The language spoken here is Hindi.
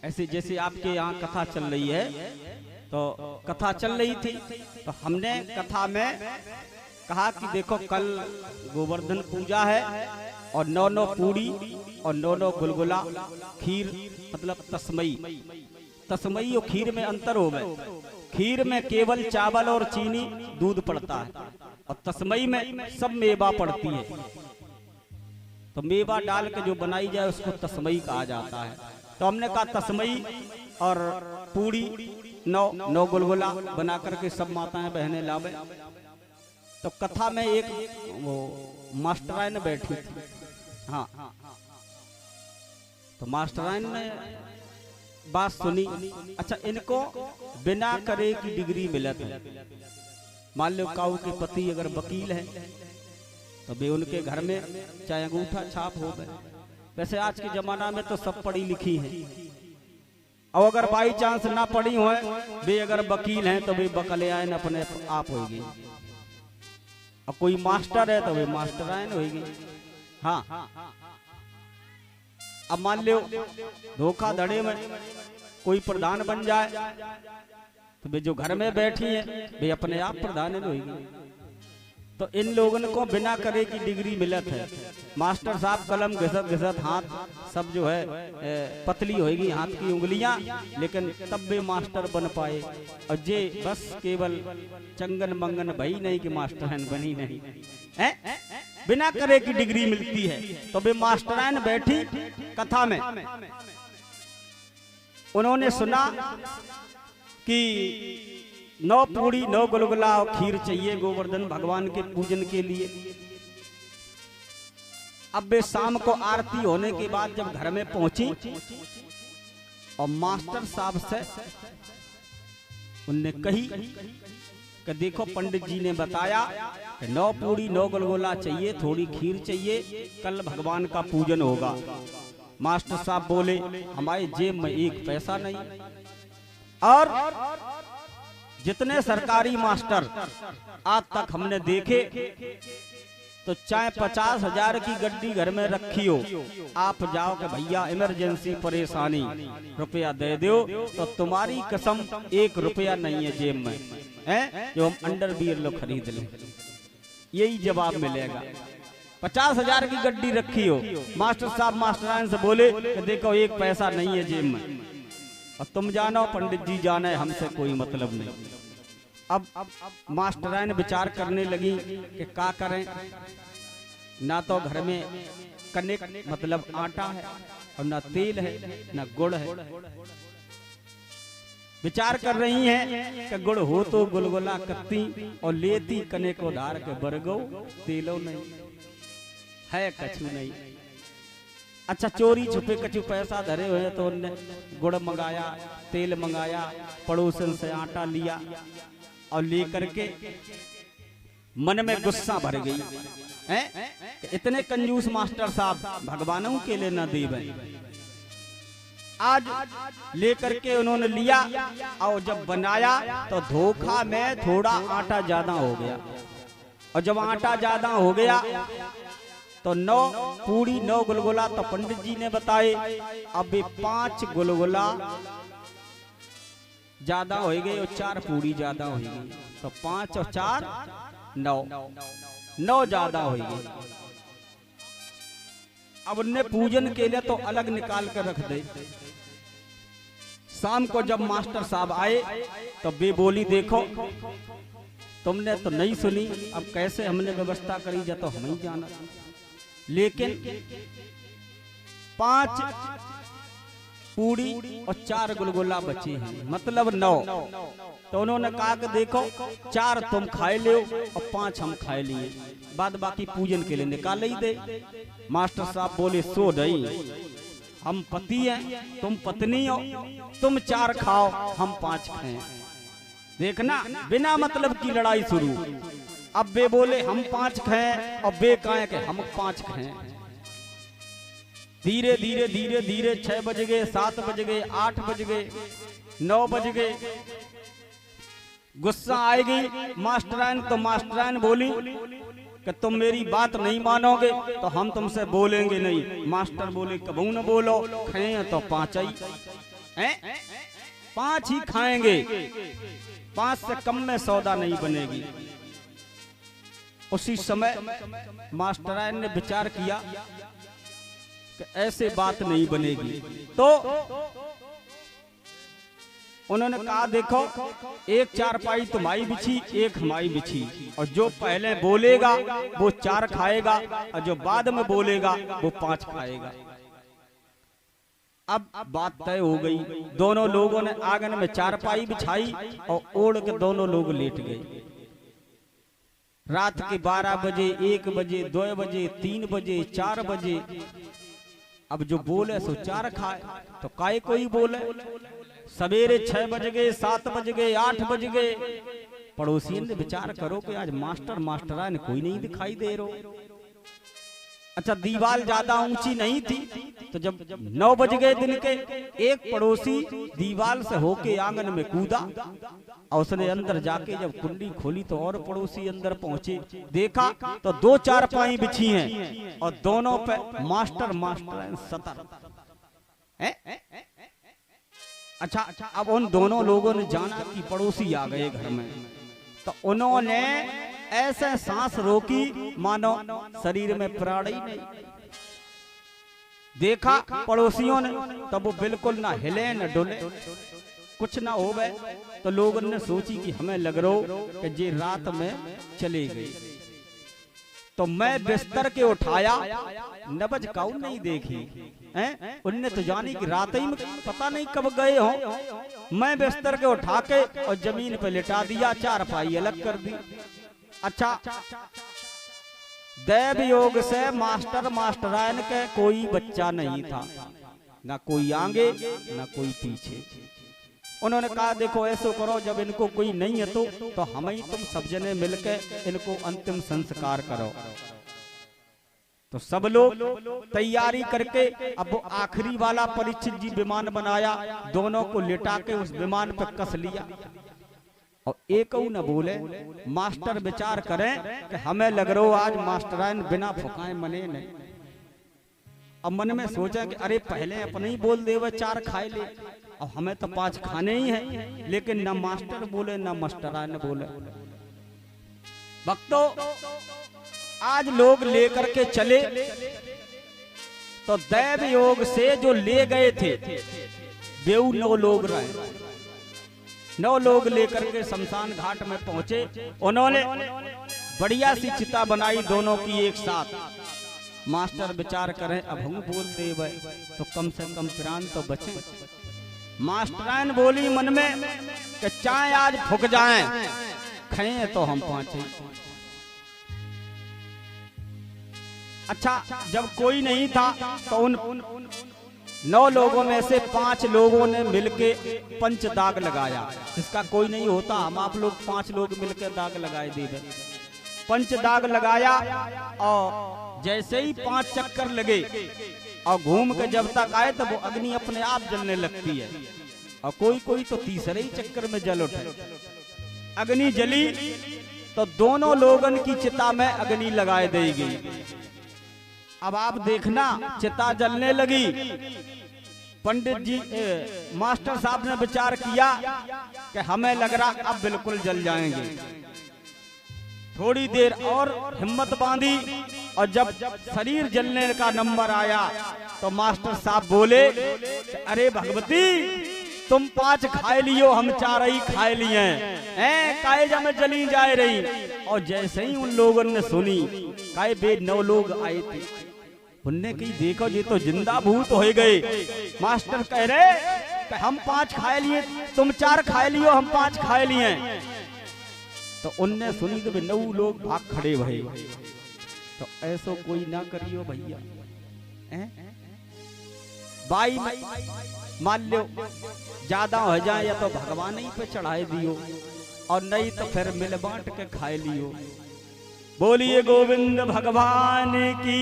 ऐसे जैसे आपके यहाँ कथा चल रही है, तो कथा चल रही थी तो हमने कथा में कहा कि देखो कल गोवर्धन पूजा है और 9 पूड़ी और 9 गुलगुला खीर, मतलब तस्मई। तस्मई और खीर में अंतर हो गए। खीर में केवल चावल और चीनी दूध पड़ता है और तस्मई में सब मेवा पड़ती है। तो मेवा डाल के जो बनाई जाए उसको तस्मई कहा जाता है। तो हमने कहा तस्मई और पूड़ी 9 गुलगुला बना करके सब माताएं बहनें लावे। तो कथा में एक वो मास्टराइन बैठी थी। हाँ, तो मास्टराइन ने बात सुनी। अच्छा, इनको बिना करे की डिग्री मिलत है। मान लो काऊ के पति अगर वकील है तो वे उनके घर में चाहे अंगूठा छाप हो गए। वैसे आज के जमाना में तो सब पढ़ी लिखी है, और अगर बाई चांस ना पढ़ी हो वे अगर वकील हैं तो वे बकलियान अपने आप होगी, और कोई मास्टर है तो वे मास्टराइन होगी। हाँ, अब मान लो धोखाधड़ी में कोई प्रधान बन जाए तो वे जो घर में बैठी है वे अपने आप प्रधान होगी। तो इन लोगों को बिना करे की डिग्री मिलत है। मास्टर साहब कलम घिसत घिसत हाथ सब जो है पतली होगी हाथ की उंगलियां, लेकिन तब वे मास्टर बन पाए। और जे बस केवल चंगन मंगन भई नहीं कि मास्टराइन बनी नहीं है, बिना करे की डिग्री मिलती है। तो वे मास्टराइन बैठी कथा में, उन्होंने सुना कि 9 पूड़ी 9 गुलगुला और खीर चाहिए गोवर्धन भगवान के पूजन के लिए। अब वे शाम को आरती होने के बाद जब घर में पहुंची और मास्टर साहब से उनने कही कि देखो पंडित जी ने बताया कि 9 पूड़ी 9 गुलगुला चाहिए, थोड़ी खीर चाहिए, कल भगवान का पूजन होगा। मास्टर साहब बोले हमारे जेब में 1 पैसा नहीं, और जितने सरकारी मास्टर आज तक हमने देखे तो चाहे 50,000 की गड्डी घर में रखी हो, आप जाओ कि भैया इमरजेंसी परेशानी रुपया दे दो, तो तुम्हारी कसम 1 रुपया नहीं है जेब में है जो हम अंडरवियर लो खरीद लें। यही जवाब मिलेगा। 50,000 की गड्डी रखी हो, मास्टर साहब मास्टराइन से बोले कि देखो 1 पैसा नहीं है जेब में, और तुम जानो पंडित जी जाने, हमसे कोई मतलब नहीं। अब मास्टराइन विचार करने लगी कि क्या करें, ना तो घर में कनेक मतलब आटा है और ना तेल है ना गुड़ है। विचार कर रही हैं कि गुड़ हो तो गुलगुला करती और लेती कनेक उधार के बरगो, तेलो नहीं है कछु नहीं। अच्छा, चोरी छुपे कछु पैसा धरे हुए तो उनने गुड़ मंगाया, तेल मंगाया, पड़ोसन से आटा लिया और लेकर के मन में गुस्सा भर गई हैं, इतने कंजूस मास्टर साहब भगवानों के लिए न देवे। आज लेकर के उन्होंने लिया और जब बनाया तो धोखा में थोड़ा आटा ज्यादा हो गया, और जब आटा ज्यादा हो गया तो 9 पूड़ी 9 गुलगुला तो पंडित जी ने बताए, अब 5 गुलगुला ज्यादा हो गए और 4 पूड़ी ज्यादा हो गई, तो 5 और 4 9 ज्यादा हो गई। अब उनने पूजन के लिए तो अलग निकाल कर रख दे। शाम को जब मास्टर साहब आए तो वे बोली देखो तुमने तो नहीं सुनी, अब कैसे हमने व्यवस्था करी जा तो हम ही जाना, लेकिन 5 पूड़ी और 4 गुलगुला बचे हैं, मतलब 9। तो उन्होंने कहा कि देखो 4 तुम खाए ले और 5 हम खाए लिए, बाद बाकी पूजन के लिए निकाल ही दे। मास्टर साहब बोले सो नहीं, हम पति हैं तुम पत्नी हो, तुम 4 खाओ हम 5 खाएं। देखना बिना मतलब की लड़ाई शुरू। अब वे बोले हम 5 खाएं और वे कहें कि हम 5 खाएं। धीरे धीरे धीरे धीरे 6 बज गए, 7 बज गए, 8 बज गए, 9 बज गए। गुस्सा आएगी मास्टराइन, तो मास्टराइन बोली कि तुम मेरी बात नहीं मानोगे तो हम तुमसे बोलेंगे नहीं। मास्टर बोले कबू न बोलो, खाए तो 5 ही 5 ही खाएंगे, 5 से कम में सौदा नहीं बनेगी। उसी समय मास्टरायन ने विचार किया कि ऐसे बात नहीं बनेगी, तो उन्होंने कहा देखो, एक चारपाई तुम्हारी बिछी, एक हमारी बिछी, और जो पहले बोलेगा वो 4 खाएगा, और जो बाद में बोलेगा वो 5 खाएगा। अब बात तय हो गई। दोनों लोगों ने आंगन में चारपाई बिछाई और ओढ़ के दोनों लोग लेट गए। रात के 12 बजे, 1 बजे, 2 बजे, 3 बजे, 4 बजे। अब जो बोले सो 4 खाए, तो काय कोई बोले। सवेरे 6 बज गए, 7 बज गए, 8 बज गए। पड़ोसियों ने विचार करो कि आज मास्टरायन कोई नहीं दिखाई दे रहा। अच्छा, दीवार ज्यादा ऊंची नहीं थी, तो जब 9 बज गए दिन के, एक पड़ोसी दीवार से होके आंगन में कूदा और उसने अंदर जाके जब कुंडी खोली तो और पड़ोसी अंदर पहुंचे। देखा तो 2 चारपाई बिछी हैं और दोनों पे मास्टरायन सतर है। अच्छा, अब उन दोनों लोगों ने जाना कि पड़ोसी आ गए घर में, तो उन्होंने ऐसे सांस रोकी मानो शरीर में प्राण ही नहीं। देखा पड़ोसियों ने, तब वो बिल्कुल ना हिले न डोले, कुछ ना हो गए। तो लोगों ने सोची कि हमें लग रहा कि ये रात में चले गए। तो मैं बिस्तर के उठाया, नबज काऊ नहीं देखी हैं, उनने तो जानी कि रात ही में पता नहीं कब गए हो। मैं बिस्तर के उठा के और जमीन पे लिटा दिया, चारपाई अलग कर दी। अच्छा, दैव योग से मास्टरायन के कोई बच्चा नहीं था, ना कोई आगे ना कोई पीछे। उन्होंने कहा देखो ऐसो करो, जब इनको कोई नहीं है तो हम ही तुम सब जने मिलकर इनको अंतिम संस्कार करो। तो सब लोग तैयारी करके अब वो आखिरी वाला परीक्षित जी विमान बनाया, दोनों को लिटा के उस विमान पर कस लिया और एक न बोले। मास्टर विचार करें कि हमें लग रहा आज मास्टरायन बिना फुकाए मने नहीं। अब मन में सोचा कि अरे पहले अपने ही बोल दे वह 4 खाए ले, और हमें तो 5 खाने ही हैं। लेकिन न मास्टर बोले न मास्टरायन बोले। भक्तों, आज लोग लेकर के चले तो दैव योग से जो ले गए थे बेऊ 9 लोग रहे। 9 लोग लेकर के शमशान घाट में पहुंचे। उन्होंने बढ़िया सी चिता बनाई दोनों की एक साथ। मास्टर विचार करें अब हम बोल दे तो कम से कम प्राण तो बचे। मास्टरायन बोली मन में कि चाहे आज फुक जाएं, खाएं तो हम 5 ही। अच्छा, जब कोई नहीं था तो उन 9 लोगों में से 5 लोगों ने मिलके पंच दाग लगाया। इसका कोई नहीं होता, हम आप लोग 5 लोग मिलकर दाग लगाए दे दे। पंच दाग लगाया और जैसे ही 5 चक्कर लगे और घूम के जब तक आए तो वो अग्नि अपने आप जलने लगती है। और कोई तो तीसरे ही चक्कर में जल उठे। अग्नि जली तो दोनों लोगन की चिता में अग्नि लगाए देगी। अब आप देखना, चिता जलने लगी। पंडित जी मास्टर साहब ने विचार किया कि हमें लग रहा अब बिल्कुल जल जाएंगे। थोड़ी देर और हिम्मत बांधी और जब शरीर जलने का नंबर आया तो मास्टर साहब बोले, अरे भगवती तुम 5 खाए लियो, हम 4 ही खाए लिए हैं, कायजा में जली जा रही। और जैसे ही उन लोगों ने सुनी, काये बे 9 लोग आए थे, उनने कही देखो ये तो जिंदा भूत हो गए। मास्टर कह रहे कि हम 5 खाए लिए, तुम 4 खाए लियो, हम 5 खाए लिए। तो उनने सुनी तो 9 लोग भाग खड़े भये। तो ऐसो कोई ना करियो भैया, बाई मान लो ज्यादा हो जाए या तो भगवान ही पे चढ़ाए दियो, और नहीं तो फिर मिल बांट के खाए लियो। बोलिए गोविंद भगवान की।